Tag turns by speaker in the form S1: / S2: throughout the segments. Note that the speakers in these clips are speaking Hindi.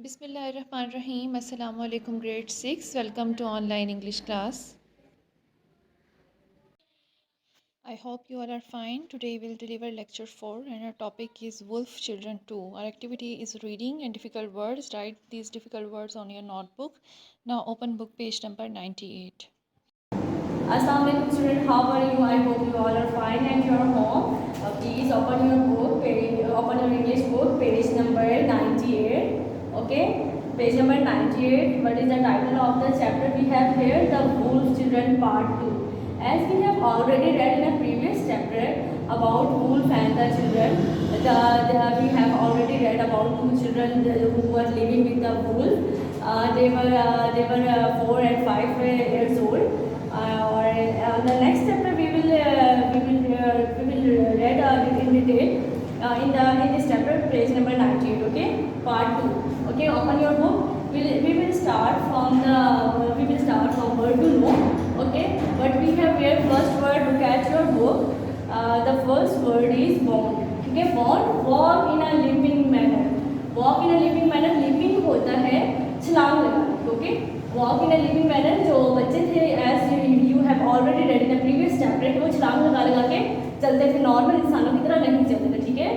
S1: Bismillahirrahmanirrahim. Assalamu alaikum grade 6. Welcome to online English class. I hope you all are fine. Today we'll deliver lecture 4 and our topic is Wolf Children 2. Our activity is reading and difficult words. Write these difficult words on your notebook. Now open book page number 98.
S2: Assalamu alaikum student, how are you? I hope you all are fine at your home. Please open your book, open your English book, page number 98. Okay, page number 98. What is the title of the chapter we have here? The Wolf Children Part 2. As we have already read in a previous chapter about wolf and the children, we have already read about two children who were living with the wolf. They were 4 and 5 years old. Or the next chapter we will read in detail in this chapter, page number 98. Okay, part 2. Okay, open your book. We will start from word to know. Okay, but we have here first word. Look at your book. The first word is bound. Okay, bound, walk in a leaping manner. Walk in a leaping manner. Leaping होता है छलांग लगाना. Okay, walk in a leaping manner. जो बच्चे थे as you have already read in the previous chapter, वो छलांग लगा के चलते थे, नॉर्मल इंसानों की तरह नहीं चलते थे. ठीक है.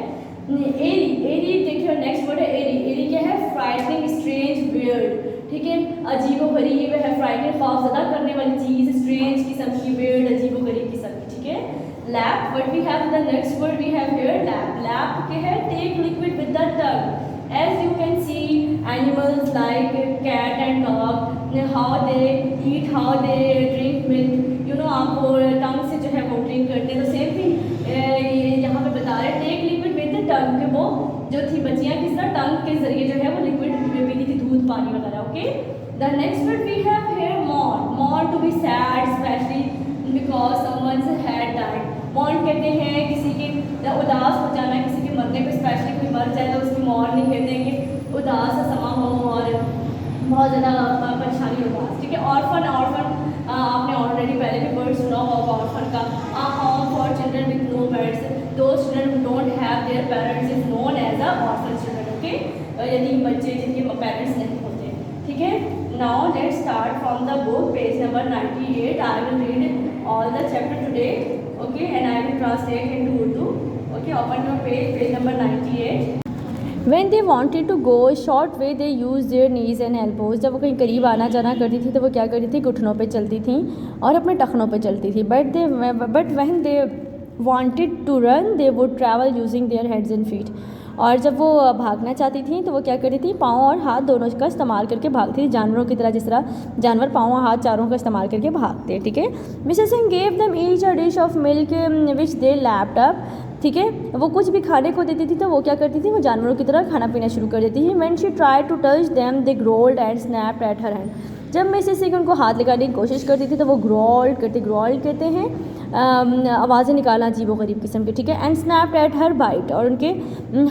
S2: एरी, एरी देखिए नेक्स्ट वर्ड है एरी. एरी क्या है? Frightening, strange, weird. ठीक है, अजीबो गरीब है, फ्राइटनिंग, खौफजदा करने वाली चीज़, स्ट्रेंज किस्म की, वियर्ड अजीबो गरीब किस्म की. ठीक है. Lap, what we have the next word we have here lap. Lap क्या है? Take liquid with the tongue. As you can see, animals like cat and dog, how they eat, how they drink milk. You know, आपको टंग से जो है वो ड्रिंक करते हैं. तो सेम थिंग यहाँ पे बता रहे हैं, take liquid with the tongue, कि वो जो थी बच्चियाँ किस तरह टंग के जरिए जो है वो लिक्विड पीती थी, दूध पानी वगैरह. Okay, the next word we have here mourn. Mourn to be sad specially because someone's had died. Mourn कहते हैं किसी के उदास हो जाना, किसी के मरने पे, स्पेशली कोई मर जाए तो उसकी मॉर्निंग कहते हैं कि उदास समा हो और बहुत ज़्यादा परेशानी उदास. ठीक है. ऑर्फन, ऑर्फन आपने ऑलरेडी पहले भी वर्ड सुना होगा ऑर्फन का. A home for children with no parents. Those children who don't have their parents is known as a orphan children. Okay, यदि बच्चे जिनके पेरेंट्स नहीं होते. ठीक है. Now let's start from the book, page number 98. I will read all the chapter today. Okay, and I will translate into Urdu. Okay, open your page number 98. When they wanted to go a short way, they used their knees and elbows. जब वो कहीं करीब आना जाना करती थी तो वो क्या करती थी? घुटनों पे चलती थी और अपने टखनों पे चलती थी. But when they wanted to run, they would travel using their heads and feet. और जब वो भागना चाहती थी तो वो क्या करती थी? पाँव और हाथ दोनों का इस्तेमाल करके भागती थी, जानवरों की तरह, जिस तरह जानवर पाँव और हाथ चारों का इस्तेमाल करके भागते. ठीक है. Mrs Singh gave them each a dish of milk which they lapped up. ठीक है. वो कुछ भी खाने को देती थी तो वो क्या करती थी? वो जानवरों की तरह खाना पीना शुरू कर देती थी. When she try to touch them they growled and snapped at her hand. जब मिसेस सिंह उनको हाथ लगाने की कोशिश करती थी तो वो ग्रोल्ड करती. ग्रोल्ड कहते हैं आवाज़ें निकालना अजीबो गरीब किस्म की. ठीक है. And snapped at her bite. और उनके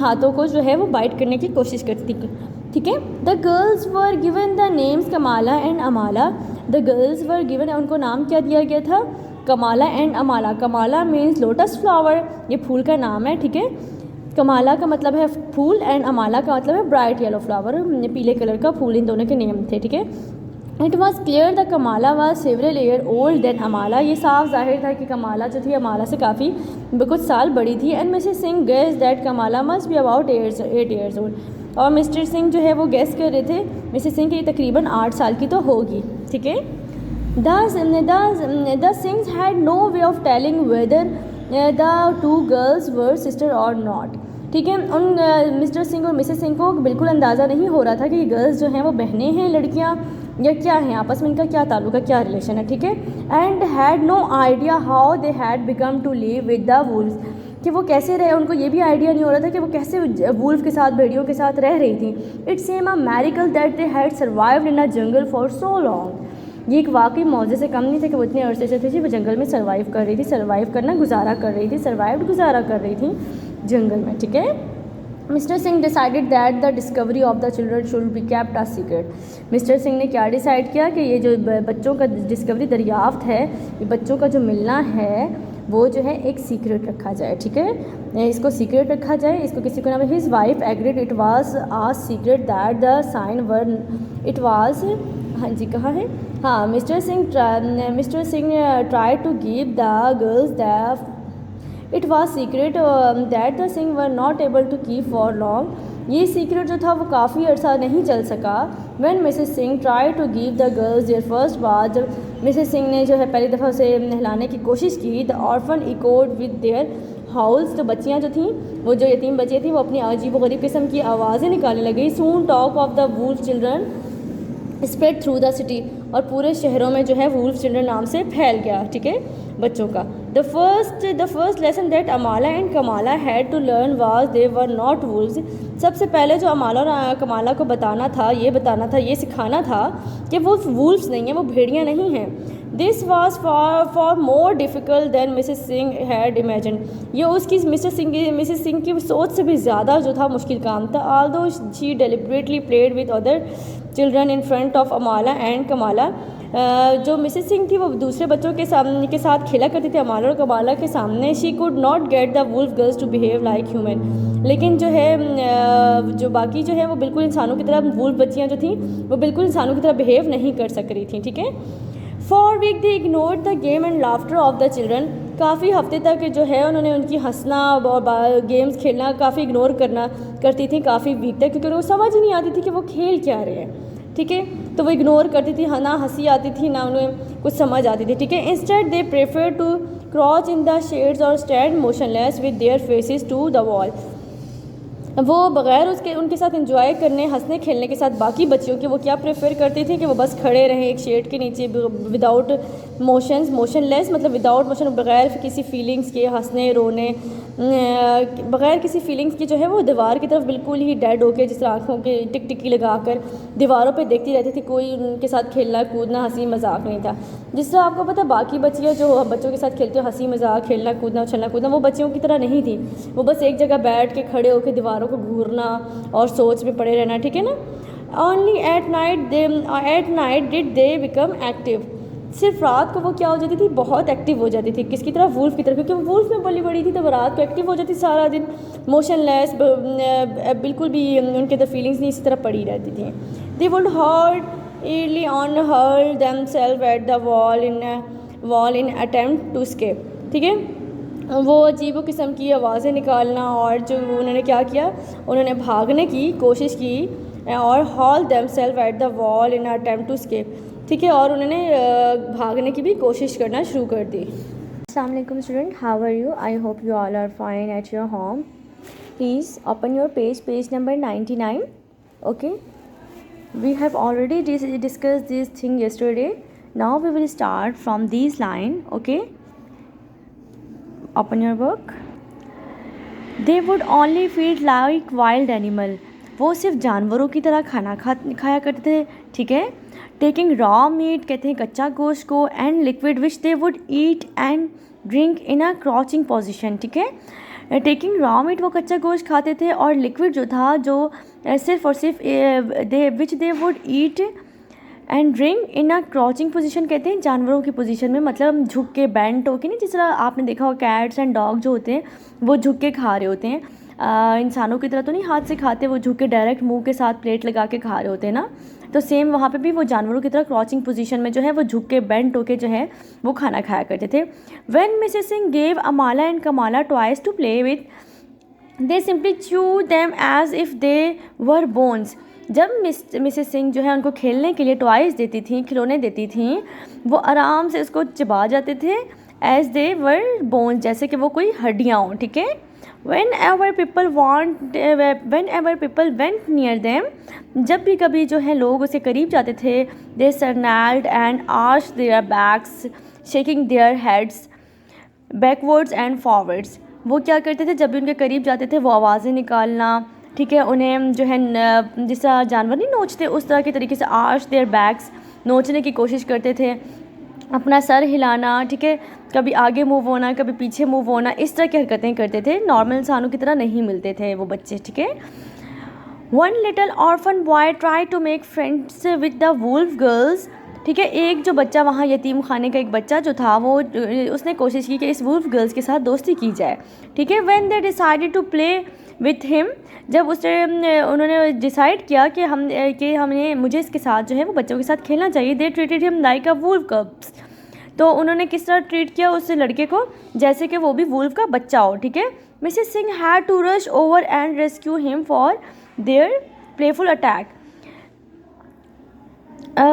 S2: हाथों को जो है वो बाइट करने की कोशिश करती थी. ठीक है. The girls were given the names Kamala and अमाला. The girls were given, उनको नाम क्या दिया गया था? Kamala and अमाला. Kamala means lotus flower, ये फूल का नाम है. ठीक है. कमाला का मतलब है फूल एंड अमाला का मतलब है ब्राइट येलो फ्लावर, पीले कलर का फूल. इन दोनों के नेम थे. ठीक है. It was clear the Kamala was several year old than Amala. ये साफ जाहिर था कि कमाला जो थी अमाला से काफ़ी कुछ साल बड़ी थी. And Mrs Singh guess that Kamala must be about 8 years old. और मिस्टर सिंह जो है वो गेस कर रहे थे मिसेस सिंह की तकरीबन 8 साल की तो होगी. ठीक है. The Singhs had no way of telling whether the two girls were sister or not. ठीक है. उन मिस्टर सिंह और मिसेस सिंह को बिल्कुल अंदाज़ा नहीं हो रहा था कि गर्ल्स जो हैं वो बहनें हैं, लड़कियां, या क्या हैं, आपस में इनका क्या ताल्लुक है, क्या रिलेशन है. ठीक है. And had no idea how they had become to live with the wolves. कि वो कैसे रहे, उनको ये भी आइडिया नहीं हो रहा था कि वो कैसे वुल्फ के साथ, भेड़ियों के साथ रह रही थी. It seemed a miracle that they had survived in a jungle for so long. ये एक वाकई मौजे से कम नहीं थे कि वो इतने अरसे से थी वो जंगल में सर्वाइव कर रही थी. सर्वाइव करना, गुजारा कर रही थी, सर्वाइव्ड गुजारा कर रही थी जंगल में. ठीक है. Mister Singh decided that the discovery of the children should be kept a secret. Mister Singh ने क्या डिसाइड किया कि ये जो बच्चों का डिस्कवरी, दरियाफ्त है, ये बच्चों का जो मिलना है वो जो है एक सीक्रेट रखा जाए, ठीक है, इसको सीक्रेट रखा जाए, इसको किसी को नाम है। His wife agreed it was a secret that the sign were it was, हाँ जी कहाँ है, हाँ, Mr Singh try to give the girls the it was secret that the Singh were not able to keep for long, ये सीक्रेट जो था वो काफ़ी अर्सा नहीं चल सका। When Mrs Singh try to give the girls their first bath, जब मिसेस सिंह ने जो है पहली दफ़ा उसे नहलाने की कोशिश की, the orphan echoed with their house, तो बच्चियाँ जो थीं, वो जो यतीम बच्चे थी, वो अपनी अजीब व गरीब किस्म की आवाज़ें निकालने लगी। Soon talk of the wolf children spread through the city, और पूरे शहरों में जो है वुल्फ चिल्ड्रन नाम से फैल गया, ठीक है, बच्चों का। The first lesson that Amala and Kamala had to learn was they were not wolves, सबसे पहले जो अमाला और कमाला को बताना था, ये सिखाना था कि वो वुल्व्स नहीं हैं, वो भेड़ियाँ नहीं हैं। This was for more difficult than Mrs Singh had imagine, ये उसकी मिसेस सिंह की सोच से भी ज़्यादा जो था मुश्किल काम था। Although she deliberately played with other children in front of अमाला and Kamala, जो मिसेस सिंह थी वो दूसरे बच्चों के साथ खेला करती थी अमाला और कमाला के सामने। She could not get the wolf girls to behave like human, लेकिन जो है जो बाकी जो है वो बिल्कुल इंसानों की तरह, वुल्फ बच्चियाँ जो थी वो बिल्कुल इंसानों की तरह बिहेव नहीं कर सक रही थी, ठीक है। For week they ignored the game and laughter of the children, काफ़ी हफ्ते तक जो है उन्होंने उनकी हंसना और गेम्स खेलना काफ़ी इग्नोर करती थी, काफ़ी वीक तक, क्योंकि उनको समझ ही नहीं आती थी कि वो खेल क्या रहे हैं, ठीक है, तो वो इग्नोर करती थी, ना हंसी आती थी ना उन्हें कुछ समझ आती थी, ठीक है। Instead they prefer to crouch in the shades और stand motionless with their faces to the wall, वो बग़ैर उनके साथ एंजॉय करने, हंसने खेलने के साथ बाकी बच्चियों के वो क्या प्रेफर करती थी कि वो बस खड़े रहें एक शेड के नीचे विदाउट मोशनलेस, मतलब विदाउट मोशन, बग़ैर किसी फीलिंग्स के, हंसने रोने बग़ैर किसी फीलिंग्स की जो है वो दीवार की तरफ बिल्कुल ही डेड होके, जिस आँखों के टिकटिकी लगाकर दीवारों पे देखती रहती थी, कोई उनके साथ खेलना कूदना हंसी मजाक नहीं था। जिस तरह आपको पता बाकी बच्चियाँ जो बच्चों के साथ खेलती हो, हंसी मजाक, खेलना कूदना, उछलना कूदना, वो बच्चियों की तरह नहीं थी, वो बस एक जगह बैठ के खड़े होकर दीवारों को घूरना और सोच में पड़े रहना, ठीक है ना। Only at night did they become active, सिर्फ रात को वो क्या हो जाती थी, बहुत एक्टिव हो जाती थी, किसकी तरह, वुल्फ की तरह, क्योंकि वो वुल्फ में बड़ी बड़ी थी, तो वो रात को एक्टिव हो जाती, सारा दिन मोशनलेस, बिल्कुल भी उनके अंदर फीलिंग्स नहीं, इसी तरह पड़ी रहती थी। They would heard early on hurl themselves at the wall in attempt to escape, ठीक है, वो अजीब किस्म की आवाज़ें निकालना, और जो उन्होंने क्या किया, उन्होंने भागने की कोशिश की, और hall themselves at the wall in attempt to escape, ठीक है, और उन्होंने भागने की भी कोशिश करना शुरू कर दी। अस्सलाम वालेकुम student, how are you, I hope you all are fine at your home. Please open your page number 99, okay. We have already discussed this thing yesterday. Now we will start from these line, okay. Open your book. They would only feed like wild animal, वो सिर्फ जानवरों की तरह खाना खाया करते थे, ठीक है। टेकिंग रॉ मीट, कहते हैं कच्चा गोश्त को, and liquid which they would eat and drink in a crouching position, ठीक है। टेकिंग रॉ मीट, वो कच्चा गोश्त खाते थे, और लिक्विड जो था, जो सिर्फ और सिर्फ which they would eat and drink in a crouching position, कहते हैं जानवरों की पोजीशन में, मतलब झुक के, बेंट होके, नहीं, जिस तरह आपने देखा हो कैट्स एंड डॉग जो होते हैं वो झुक के खा रहे होते हैं, इंसानों की तरह तो नहीं हाथ से खाते, वो झुक के डायरेक्ट मुंह के साथ प्लेट लगा के खा रहे होते हैं ना, तो सेम वहाँ पे भी वो जानवरों की तरह क्राउचिंग पोजीशन में जो है वो झुक के, बेंट होके जो है वो खाना खाया करते थे। When Mrs Singh gave Amala and Kamala toys to play with, they simply chew them as if they were bones, जब मिसेस सिंह जो है उनको खेलने के लिए टॉयज़ देती थी, खिलौने देती थी, वो आराम से उसको चबा जाते थे, एज दे वर बोन्स, जैसे कि वो कोई हड्डियाँ हों, ठीक है। whenever people went near them, जब भी कभी जो है लोग उसके करीब जाते थे, they snarled and arched their backs, shaking their heads backwards and forwards, वो क्या करते थे, जब भी उनके करीब जाते थे वो आवाज़ें निकालना, ठीक है, उन्हें जो है जिस तरह जानवर नहीं नोचते उस तरह के तरीके से arch their backs, नोचने की कोशिश करते थे, अपना सर हिलाना, ठीक है, कभी आगे मूव होना, कभी पीछे मूव होना, इस तरह की हरकतें करते थे, नॉर्मल इंसानों की तरह नहीं मिलते थे वो बच्चे, ठीक है। One little orphan boy try to make friends with the wolf girls, ठीक है। एक जो बच्चा वहाँ यतीम खाने का एक बच्चा जो था वो उसने कोशिश की कि इस वुल्फ गर्ल्स के साथ दोस्ती की जाए। ठीक है। When they decided to play with him, जब उन्होंने डिसाइड किया कि हमने मुझे इसके साथ जो है वो बच्चों के साथ खेलना चाहिए, they treated him like a wolf cubs. तो उन्होंने किस तरह ट्रीट किया उस लड़के को, जैसे कि वो भी वुल्फ का बच्चा हो। ठीक है। Mrs Singh had to rush over and rescue him for their playful attack.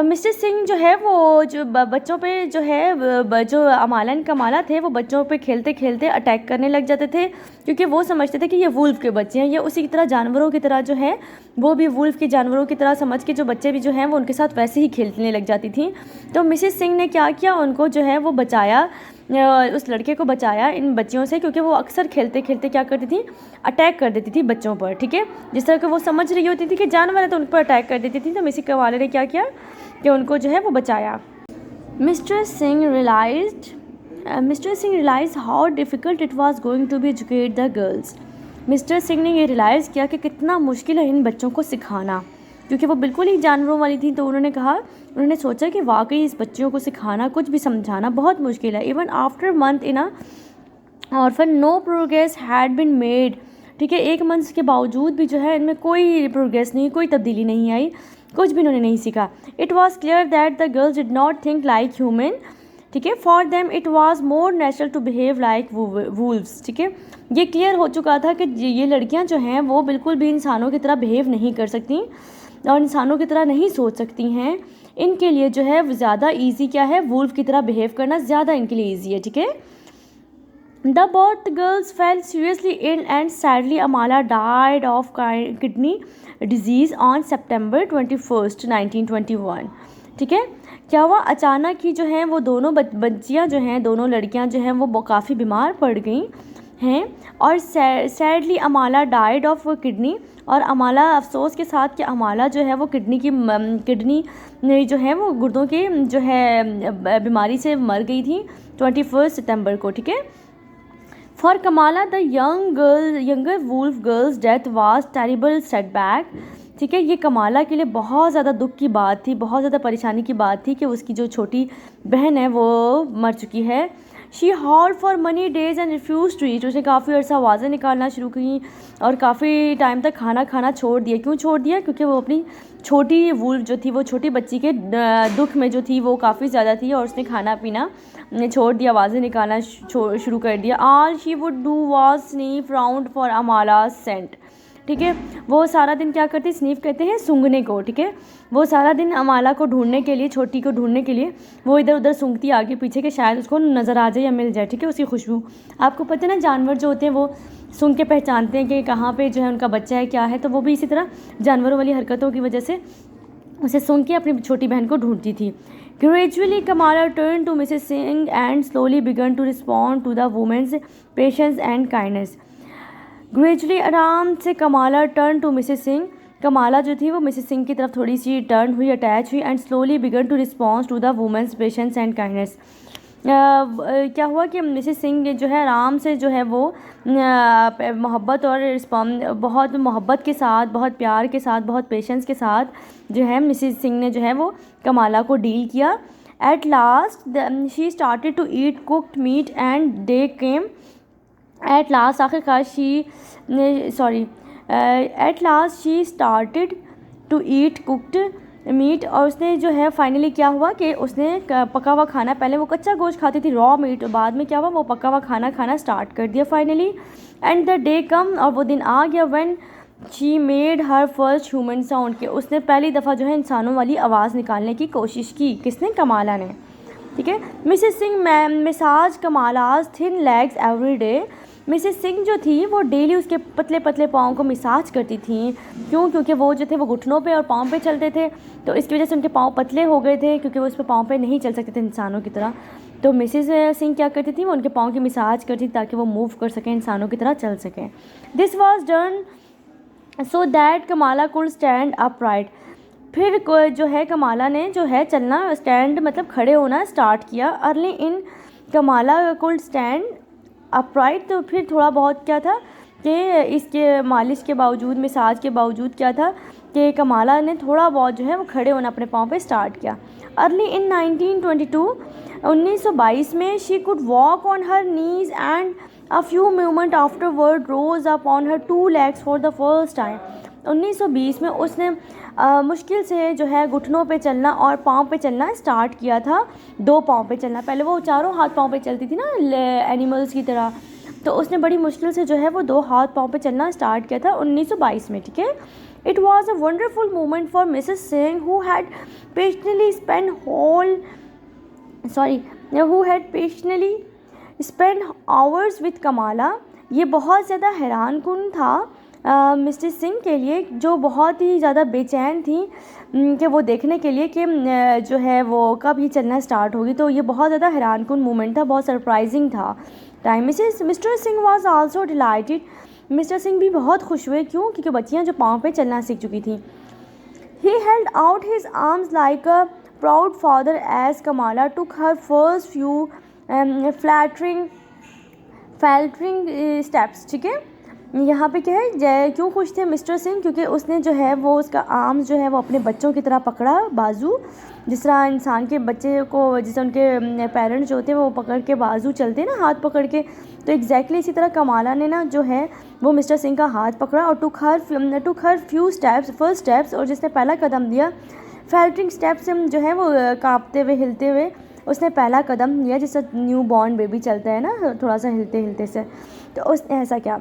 S2: Mr Singh जो है वो जो बच्चों पे जो है जो अमाला एंड कमाला थे वो बच्चों पे खेलते खेलते अटैक करने लग जाते थे, क्योंकि वो समझते थे कि ये वुल्फ के बच्चे हैं। ये उसी की तरह जानवरों की तरह जो है वो भी वुल्फ के जानवरों की तरह समझ के जो बच्चे भी जो हैं वो उनके साथ वैसे ही खेलने लग जाती थी। तो मिसेस सिंह ने क्या किया, उनको जो है वो बचाया, उस लड़के को बचाया इन बच्चियों से, क्योंकि वो अक्सर खेलते खेलते क्या करती थी, अटैक कर देती थी बच्चों पर। ठीक है। जिस तरह कि वो समझ रही होती थी कि जानवर है तो उन पर अटैक कर देती थी। तो मिसी कवाले ने क्या किया कि उनको जो है वो बचाया। Mr Singh realise how difficult it was going to be educate the girls. Mr Singh ने ये रियलाइज़ किया कि कितना मुश्किल है इन बच्चों को सिखाना, क्योंकि वो बिल्कुल ही जानवरों वाली थी। तो उन्होंने सोचा कि वाकई इस बच्चियों को सिखाना, कुछ भी समझाना बहुत मुश्किल है। Even after month in a orphan no progress had been made. ठीक है। 1 मंथ के बावजूद भी जो है इनमें कोई प्रोग्रेस नहीं, कोई तब्दीली नहीं आई, कुछ भी इन्होंने नहीं सीखा। It was clear that the girls did not think like human. ठीक है। For them it was more natural to behave like wolves. ठीक है। ये क्लियर हो चुका था कि ये लड़कियां जो हैं वो बिल्कुल भी इंसानों की तरह बिहेव नहीं कर सकती और इंसानों की तरह नहीं सोच सकती हैं। इनके लिए जो है ज़्यादा ईजी क्या है, वुल्फ की तरह बिहेव करना ज़्यादा इनके लिए ईजी है। ठीक है। The both girls fell seriously ill and sadly Amala died of kidney disease on September 21st, 1921. ठीक है। क्या हुआ, अचानक ही जो है वो दोनों बच्चियाँ जो हैं, दोनों लड़कियाँ जो हैं वो काफ़ी बीमार पड़ गई हैं और सैडली अमाला डाइड ऑफ किडनी। और अमाला अफसोस के साथ कि अमाला जो है वो किडनी जो है वो गुर्दों की जो है बीमारी से मर गई थी 21 सितंबर को। ठीक है। For Kamala, the younger wolf girl's death was terrible setback. ठीक है। ये कमाला के लिए बहुत ज़्यादा दुख की बात थी, बहुत ज़्यादा परेशानी की बात थी कि उसकी जो छोटी बहन है वो मर चुकी है। She howled for many days and refused to eat. उसने काफ़ी अर्सा आवाज़ें निकालना शुरू की और काफ़ी टाइम तक खाना खाना छोड़ दिया। क्यों छोड़ दिया? क्योंकि वो अपनी छोटी वुल्फ जो थी, वो छोटी बच्ची के दुख में जो थी वो काफ़ी ज़्यादा थी और उसने खाना पीना छोड़ दिया, आवाज़ें निकालना शुरू कर दिया। All she would do was sniff round for Amala's scent. ठीक है। वो सारा दिन क्या करती, स्नीफ कहते हैं सूंघने को। ठीक है। वो सारा दिन अमाला को ढूंढने के लिए, छोटी को ढूंढने के लिए वो इधर उधर सूंघती आगे पीछे कि शायद उसको नज़र आ जाए या मिल जाए। ठीक है। उसकी खुशबू, आपको पता है ना, जानवर जो होते हैं वो सूंघ के पहचानते हैं कि कहाँ पे जो है उनका बच्चा है, क्या है। तो वो भी इसी तरह जानवरों वाली हरकतों की वजह से उसे सूंघ के अपनी छोटी बहन को ढूंढती थी। Gradually, Kamala turned to Mrs. Singh and slowly began to respond to the woman's patience and kindness. Gradually, आराम से Kamala turn to Mrs Singh. Kamala जो थी वो मिसेस सिंह की तरफ थोड़ी सी टर्न हुई, अटैच हुई and slowly began to response to the women's patience and kindness. क्या हुआ कि मिसेस सिंह जो है आराम से जो है वो मोहब्बत और बहुत मोहब्बत के साथ, बहुत प्यार के साथ, बहुत पेशेंस के साथ जो है मिसेस सिंह ने जो है वो कमाला को डील किया। At last she started to eat cooked meat and day came. At last आखिरकार at last she started to eat cooked meat. और उसने जो है फाइनली क्या हुआ कि उसने पका हुआ खाना, पहले वो कच्चा गोश्त खाती थी, रॉ मीट, बाद में क्या हुआ वो पका हुआ खाना खाना स्टार्ट कर दिया फाइनली। एंड द डे कम, और वो दिन आ गया when she made her first human sound, के उसने पहली दफ़ा जो है इंसानों वाली आवाज़ निकालने की कोशिश की। किसने? कमाला ने। ठीक है। Mrs Singh massage Kamala's thin legs every day. Mrs Singh जो थी वो डेली उसके पतले पतले पाँव को मसाज करती थी। क्यों? क्योंकि वो जो थे वो घुटनों पे और पाँव पे चलते थे, तो इसकी वजह से उनके पाँव पतले हो गए थे, क्योंकि वो उस पर पाँव पे नहीं चल सकते थे इंसानों की तरह। तो मिसेस सिंह क्या करती थी, वो उनके पाँव की मसाज करती थी ताकि वो मूव कर सकें, इंसानों की तरह चल सकें। This was done so that Kamala could stand upright. फिर जो है कमाला ने जो है चलना, स्टैंड मतलब खड़े होना स्टार्ट किया। Early in Kamala could stand upright. तो फिर थोड़ा बहुत क्या था कि इसके मालिश के बावजूद, मसाज के बावजूद क्या था कि कमाला ने थोड़ा बहुत जो है वो खड़े होना अपने पाँव पे स्टार्ट किया। अर्ली इन 1922 में she could walk on her knees and a few moment afterward rose up on her 2 legs for the first time. 1920 में उसने मुश्किल से जो है घुटनों पे चलना और पाँव पे चलना स्टार्ट किया था, 2 पाँव पे चलना। पहले वो चारों हाथ पाँव पे चलती थी ना एनिमल्स की तरह, तो उसने बड़ी मुश्किल से जो है वो 2 हाथ पाँव पे चलना स्टार्ट किया था 1922 में, ठीक है। It was a wonderful moment for Mrs Singh who had patiently spend hours with Kamala. ये बहुत ज़्यादा हैरानकुन था मिस्टर सिंह के लिए, जो बहुत ही ज़्यादा बेचैन थी कि वो देखने के लिए कि जो है वो कब ये चलना स्टार्ट होगी। तो ये बहुत ज़्यादा हैरानकुन मोमेंट था, बहुत सरप्राइजिंग था time. Mister Singh was also dilated. Mister Singh भी बहुत खुश हुए, क्यों? क्योंकि बच्चियाँ जो पाँव पे चलना सीख चुकी थी। He held out his arms like a proud father as Kamala took her first few flattering steps, ठीक है। यहाँ पे क्या है, क्यों खुश थे मिस्टर सिंह? क्योंकि उसने जो है वो उसका आर्म्स जो है वो अपने बच्चों की तरह पकड़ा, बाजू, जिस तरह इंसान के बच्चे को, जैसे उनके पेरेंट्स जो होते हैं वो पकड़ के बाजू चलते हैं ना, हाथ पकड़ के, तो एग्जैक्टली इसी तरह कमाला ने ना जो है वो मिस्टर सिंह का हाथ पकड़ा और टुक हर फ्यू स्टेप्स, फर्स्ट स्टेप्स, और जिसने पहला कदम दिया, फैल्टरिंग स्टेप्स जो है वो काँपते हुए, हिलते हुए उसने पहला कदम लिया, जैसे न्यू बॉर्न बेबी चलता है ना, थोड़ा सा हिलते हिलते से, तो उसने ऐसा क्या।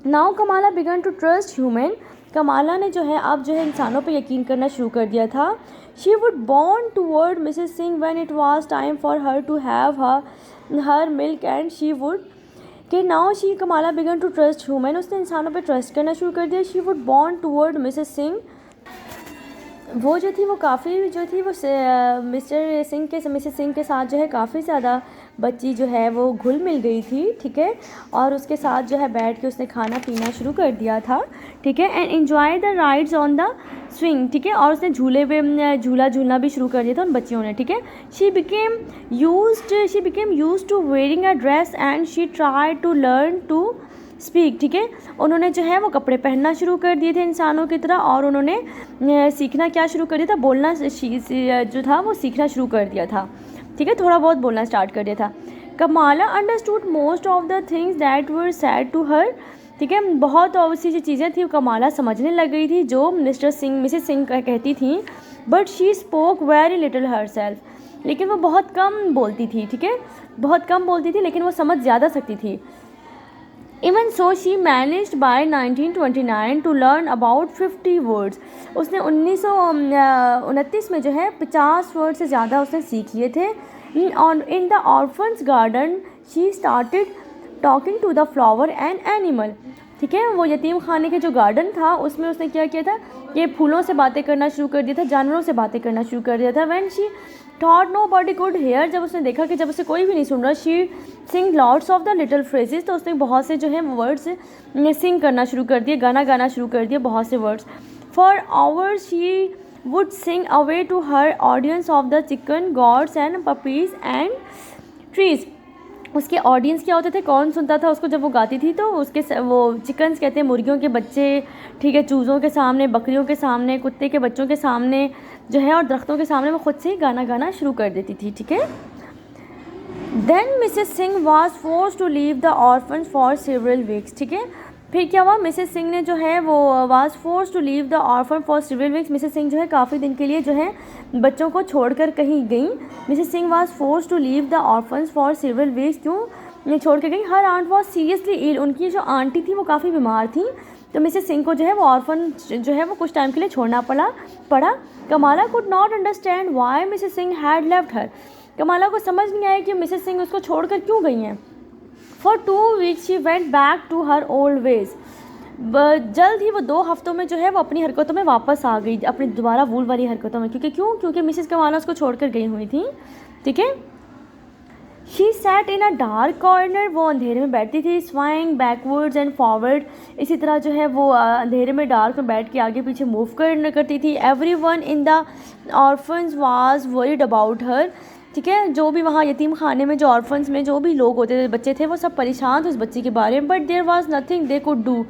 S2: Now Kamala began to trust human. Kamala ने जो है अब जो है इंसानों पे यकीन करना शुरू कर दिया था। She would born toward Mrs Singh when it was time for her to have her milk and she would कि now she Kamala began to trust human. उसने इंसानों पे ट्रस्ट करना शुरू कर दिया। She would born toward Mrs Singh, वो जो थी वो काफ़ी जो थी वो मिसेस सिंह के साथ जो है काफ़ी ज़्यादा बच्ची जो है वो घुल मिल गई थी, ठीक है, और उसके साथ जो है बैठ के उसने खाना पीना शुरू कर दिया था, ठीक है। And enjoy the rides on the swing, ठीक है, और उसने झूले पे झूलना भी शुरू कर दिया था उन बच्चियों ने, ठीक है। She became used to wearing a dress and she try to learn to speak, ठीक है। उन्होंने जो है वो कपड़े पहनना शुरू कर दिए थे इंसानों की तरह, और उन्होंने सीखना क्या शुरू कर दिया था, बोलना जो था वो सीखना शुरू कर दिया था, ठीक है, थोड़ा बहुत बोलना स्टार्ट कर दिया था। Kamala understood most of the things that were said to her, ठीक है, बहुत ऐसी जो चीज़ें थी कमाला समझने लग गई थी जो मिसेस सिंह कहती थी, but she spoke very little her self, लेकिन वो बहुत कम बोलती थी, ठीक है, बहुत कम बोलती थी, लेकिन वो समझ ज़्यादा सकती थी। Even so, she managed by 1929 to learn about 50 words. उसने 1929 में जो है 50 वर्ड से ज़्यादा उसने सीख लिए थे। In the orphan's garden, she started talking to the flower and animal. ठीक है, वो यतीम खाने के जो गार्डन था उसमें उसने क्या किया था, ये फूलों से बातें करना शुरू कर दिया था, जानवरों से बातें करना शुरू कर दिया था। When she thought nobody could hear, जब उसने देखा कि जब उसे कोई भी नहीं सुन रहा, she sing lots of the little phrases, तो उसने बहुत से जो है वर्ड्स सिंग करना शुरू कर दिए, गाना शुरू कर दिया, बहुत से words. For hours she would sing away to her audience of the chicken, goats and puppies and trees. उसके ऑडियंस क्या होते थे, कौन सुनता था उसको जब वो गाती थी, तो उसके वो चिकन्स कहते हैं मुर्गियों के बच्चे, ठीक है, चूज़ों के सामने, बकरियों के सामने, कुत्ते के बच्चों के सामने जो है, और दरख्तों के सामने वो खुद से ही गाना शुरू कर देती थी, ठीक है। Then Mrs Singh was forced to leave the orphans for several weeks, ठीक है। फिर क्या हुआ, मिसेस सिंह ने जो है वो was forced to leave the orphan for several weeks. Mrs Singh जो है काफ़ी दिन के लिए जो है बच्चों को छोड़कर कहीं गई। Mrs Singh was forced to leave the orphans for several weeks, क्यों छोड़ के गई, her aunt was seriously ill, उनकी जो आंटी थी वो काफ़ी बीमार थी, तो मिसेस सिंह को जो है वो ऑर्फन जो है वो कुछ टाइम के लिए छोड़ना पड़ा। Kamala could not understand why Mrs Singh had left her. Kamala को समझ नहीं आया कि मिसेस सिंह उसको छोड़कर क्यों गई हैं। For 2 weeks she went back to her old ways. जल्द ही वो 2 हफ्तों में जो है वो अपनी हरकतों में वापस आ गई, अपनी दोबारा वूल वाली हरकतों में, क्योंकि मिसेस कमाला उसको छोड़कर गई हुई थी, ठीक है। She sat in a dark corner, वो अंधेरे में बैठती थी, स्वाइंग बैकवर्ड्स एंड फॉरवर्ड, इसी तरह जो है वो अंधेरे में डार्क में बैठ के आगे पीछे मूव करती थी। Everyone in the orphans was worried about her, ठीक है, जो भी वहाँ यतीम खाने में जो ऑर्फन्स में जो भी लोग होते थे, बच्चे थे, वो सब परेशान थे उस बच्ची के बारे में, but there was nothing they could do,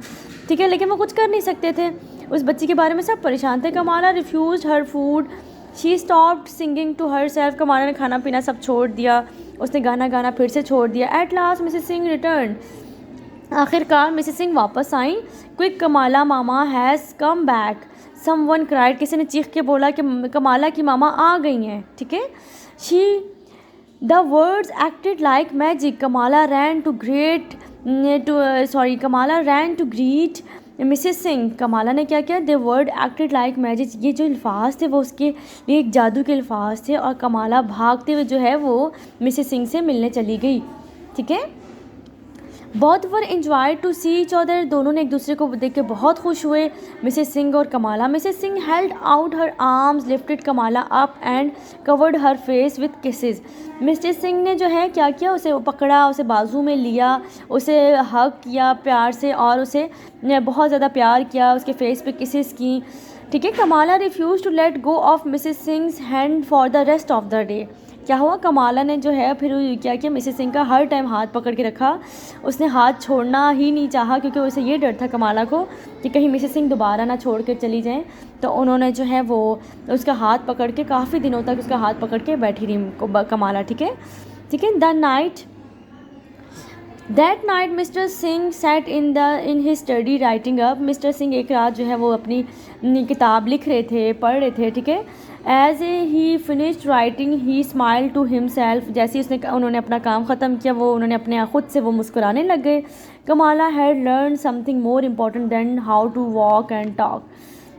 S2: ठीक है, लेकिन वो कुछ कर नहीं सकते थे। उस बच्ची के बारे में सब परेशान थे। Kamala refuse her food, she stopped singing to herself, Kamala ने खाना पीना सब छोड़ दिया, उसने गाना गाना फिर से छोड़ दिया। At last Mrs Singh return, आखिरकार मिसेस सिंह वापस आई। Quick Kamala mama has come back, someone cried, किसी ने चीख के बोला कि कमाला की मामा आ गई हैं, ठीक है। She the words acted like magic, Kamala ran to greet Mrs Singh, Kamala ने क्या किया, the word acted like magic, ये जो अल्फाज थे वो उसके लिए एक जादू के अल्फाज थे, और कमाला भागते हुए जो है वो मिसेस सिंह से मिलने चली गई, ठीक है। Both were enjoy to see each other, दोनों ने एक दूसरे को देख के बहुत खुश हुए, मिसेस सिंह और Kamala. Mrs Singh held out her arms, lifted Kamala up and covered her face with kisses, Mrs Singh ने जो है क्या किया, उसे पकड़ा, उसे बाजू में लिया, उसे हग किया प्यार से, और उसे बहुत ज़्यादा प्यार किया, उसके फेस पे किसेस की, ठीक है। Kamala refuse to let go of Mrs Singh's hand for the rest of the day, क्या हुआ, कमाला ने जो है फिर क्या किया, मिसेस सिंह का हर टाइम हाथ पकड़ के रखा, उसने हाथ छोड़ना ही नहीं चाहा, क्योंकि उसे ये डर था कमाला को कि कहीं मिसेस सिंह दोबारा ना छोड़ कर चली जाएं। तो उन्होंने जो है वो उसका हाथ पकड़ के काफ़ी दिनों तक उसका हाथ पकड़ के बैठी रही कमाला, ठीक है, ठीक है। That night mister Singh set in his study writing up, mister Singh एक रात जो है वो अपनी किताब लिख रहे थे, पढ़ रहे थे, ठीक है। As a he finished writing he smile to himself, जैसे ही उन्होंने अपना काम ख़त्म किया वो उन्होंने अपने खुद से वो मुस्कुराने लग गए। Kamala had learn something more important than how to walk and talk,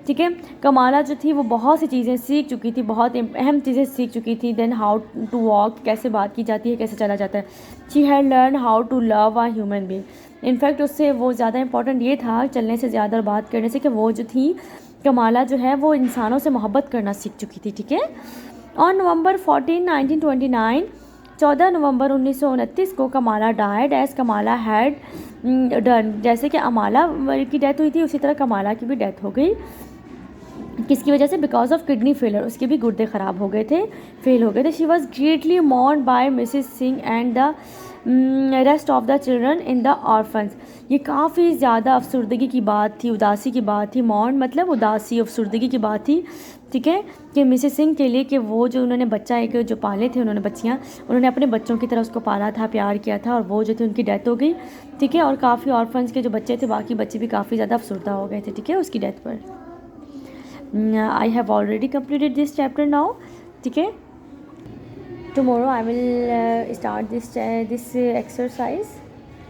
S2: ठीक है। कमाला जो थी वो बहुत सी चीज़ें सीख चुकी थी, बहुत अहम चीज़ें सीख चुकी थी। देन हाउ टू वॉक, कैसे बात की जाती है, कैसे चला जाता है। She had learn how to love a human being, in fact उससे वो ज़्यादा इंपॉर्टेंट ये था चलने से ज़्यादा और बात करने से कि वो जो थी कमाला जो है वो इंसानों से मोहब्बत करना सीख चुकी थी, ठीक है। ऑन नवंबर 14, 1929, 14 नवंबर 1929 को Kamala died as Kamala had done, जैसे कि अमाला की डेथ हुई थी उसी तरह कमाला की भी डेथ हो गई। किसकी वजह से, बिकॉज ऑफ किडनी फेलर, उसके भी गुर्दे ख़राब हो गए थे, फेल हो गए थे। She was greatly mourn by Mrs Singh and the rest of the children in the orphans, ये काफ़ी ज़्यादा अफसरदगी की बात थी, उदासी की बात थी। मॉर्न मतलब उदासी, अफसरदगी की बात थी, ठीक है, कि मिसेस सिंह के लिए कि वो जो उन्होंने बच्चा एक जो पाले थे, उन्होंने बच्चियाँ, उन्होंने अपने बच्चों की तरह उसको पाला था, प्यार किया था, और वो जो थी उनकी डेथ हो गई, ठीक है। और काफ़ी ऑर्फन्स के जो बच्चे थे, बाकी बच्चे भी काफ़ी ज़्यादा अफसरदा हो गए थे, ठीक है, उसकी डेथ पर। I have already completed this chapter now, ठीक है। Tomorrow I will start this exercise.